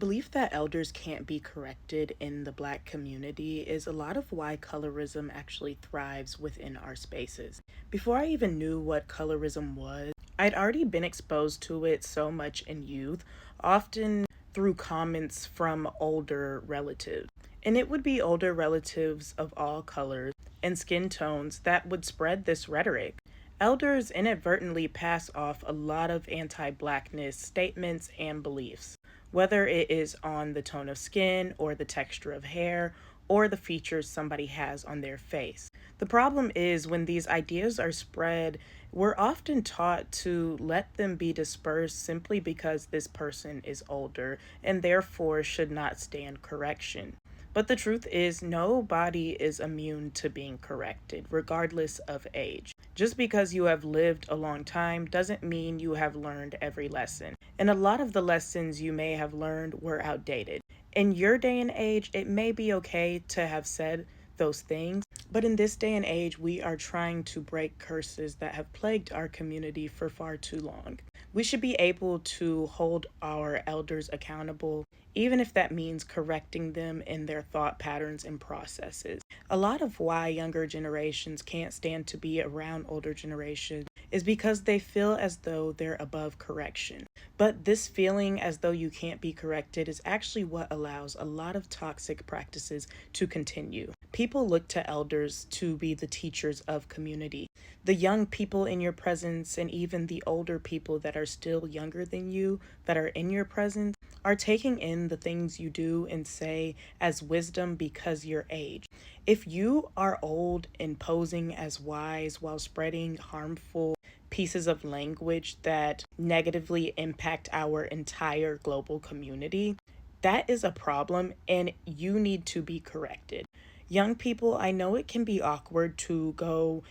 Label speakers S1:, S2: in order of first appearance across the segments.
S1: belief that elders can't be corrected in the Black community is a lot of why colorism actually thrives within our spaces. Before I even knew what colorism was, I'd already been exposed to it so much in youth, often through comments from older relatives. And it would be older relatives of all colors and skin tones that would spread this rhetoric. Elders inadvertently pass off a lot of anti Blackness statements and beliefs, whether it is on the tone of skin or the texture of hair or the features somebody has on their face. The problem is when these ideas are spread, we're often taught to let them be dispersed simply because this person is older and therefore should not stand correction. But the truth is, nobody is immune to being corrected, regardless of age. Just because you have lived a long time doesn't mean you have learned every lesson. And a lot of the lessons you may have learned were outdated. In your day and age, it may be okay to have said those things, but in this day and age, we are trying to break curses that have plagued our community for far too long. We should be able to hold our elders accountable, even if that means correcting them in their thought patterns and processes. A lot of why younger generations can't stand to be around older generations is because they feel as though they're above correction. But this feeling as though you can't be corrected is actually what allows a lot of toxic practices to continue. People look to elders to be the teachers of community. The young people in your presence and even the older people that are still younger than you that are in your presence are taking in the things you do and say as wisdom because your age. If you are old and posing as wise while spreading harmful pieces of language that negatively impact our entire global community, that is a problem and you need to be corrected. Young people, I know it can be awkward to go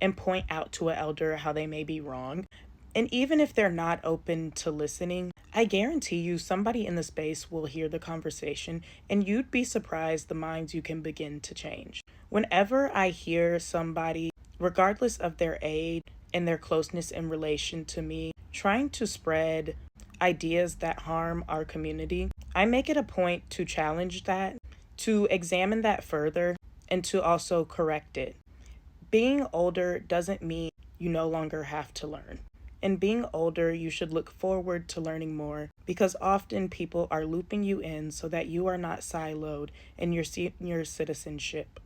S1: and point out to an elder how they may be wrong. And even if they're not open to listening, I guarantee you somebody in the space will hear the conversation and you'd be surprised the minds you can begin to change. Whenever I hear somebody, regardless of their age and their closeness in relation to me, trying to spread ideas that harm our community, I make it a point to challenge that, to examine that further, and to also correct it. Being older doesn't mean you no longer have to learn. And being older, you should look forward to learning more because often people are looping you in so that you are not siloed in your senior citizenship.